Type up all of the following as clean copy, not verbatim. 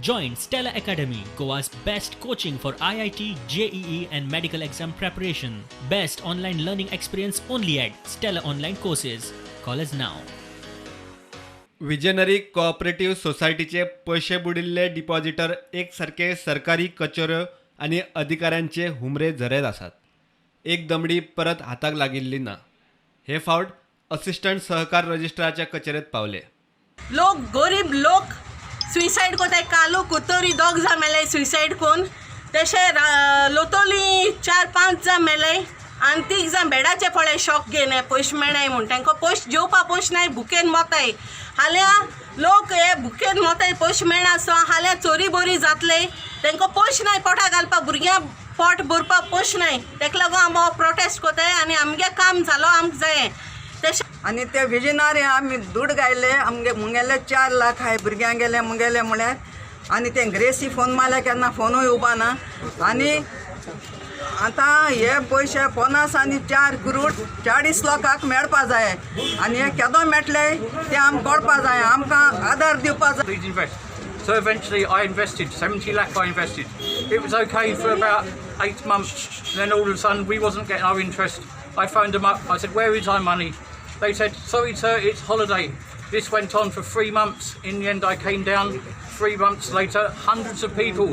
Join Stella Academy, Goa's best coaching for IIT, JEE and medical exam preparation. Best online learning experience only at Stella Online Courses. Call us now. Visionary cooperative सोसायटीचे पैसे बुडिल्ले depositor एकसारखे सरकारी कचेऱ्यो आणि अधिकाऱ्यांचे हुमरे झरेत आसात. एक दमडी परत हाताक लागिल्ली ना. हे फावट असिस्टंट सहकार रजिस्ट्राराच्या कचेरेत पावले. लोक गरीब लोक सुइसाइड कोताय. कालो कुतोरी दोग जा मेले सुइसाइड कोन. तशे लोतोली 4-5 जा मेले आनी 3 जा बेडाचे पळे शॉक घेने पयशे मेळनाय म्हूण. तांकां पयशे जेवपा पयशे नाय, भुकेन मोताय. हाल्या लोक हे भुकेन मोताय, पयशे मेळना सो हाल्या चोरी बोरी जातले. तांकां पयशे नाय पोटा घालपा, भुरग्यां पोट भरपाक पयशे नाय. ताका लागून आमी हो प्रोटेस्ट कोताय आनी आमगे काम जालो आमकां जाये. आणि ते विजनारी आमी दूड गायले. मुगेले 4 लाख हाय भुरग्यां गेले मुगेले म्हळ्यार. आणि ते ग्रेसी फोन मारले केन्ना फोनूय उबा ना. आणि आतां हे पयशे 50 आनी 4 करोड 40 लोकांक मेळपा जाय. आनी हे केदो मेळटले ते आमकां कळपा जाय. आमकां आदार दिवपा जाय. Please invest. So eventually I invested, 70 lakh I invested. It was okay for about 8 months. Then all of a sudden we wasn't getting our interest. I phoned them up. I said, where is our money? They said, sorry sir, it's holiday. This went on for 3 months. In the end I came down. 3 months later, hundreds of people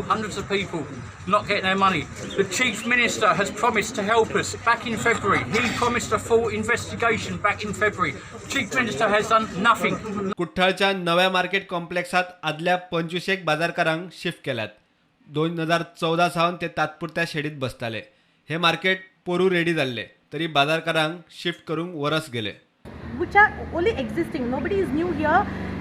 not getting their money. The Chief Minister has promised to help us back in February. He promised a full investigation back in February. Chief Minister has done nothing. कुठ्ठाळच्या नव्या market कॉम्प्लेक्सात आदल्या 25 बाजारकारांक shift केल्यात. 2014 सावन ते तात्पुरत्या शेडीत बसताले. हे market पोरू ready जाल्ले तरी बाजारकारांक shift करूंक वरस गेले. which are only existing, nobody is new here.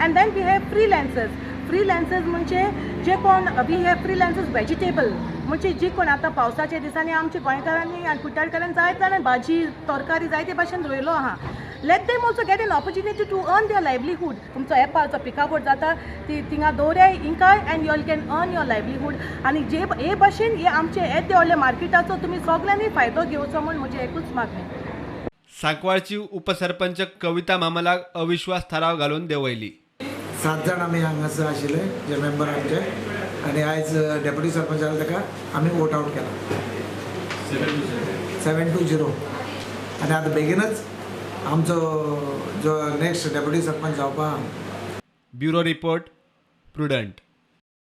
And then we have freelancers म्हणजे जे कोण we have freelancers vegetable म्हणजे जी कोण आता पावसाच्या दिसांनी आमच्या गोंयकारांनी आनी कुट्टाळकारांनी जायत जाणां भाजी तरकारी जायते भाशेन रोयलो आहा. Let them also get an opportunity to earn their livelihood. तुमचो एपाचो पिकावट जाता ती थिंगा दवऱ्याय इंकाय and you can earn your livelihood. आनी जे हे भाशेन हे आमचे येदे व्हडले मार्केटाचो तुमी सगळ्यांनी फायदो घेवचो म्हूण म्हजें एकूच मागणें. सांकवाळची उपसरपंच कविता मामलाक अविश्वास थाराव घालून देंवयली. 7 जाण आमी हांगासर आशिल्ले जे मेंबर आमचे. आनी आयज डेप्युटी सरपंच जाले ताका आमी वोट आवट केला 7-0. आनी आतां बेगीनच आमचो जो नेक्स्ट डेप्युटी सरपंच जावपा. Bureau report prudent.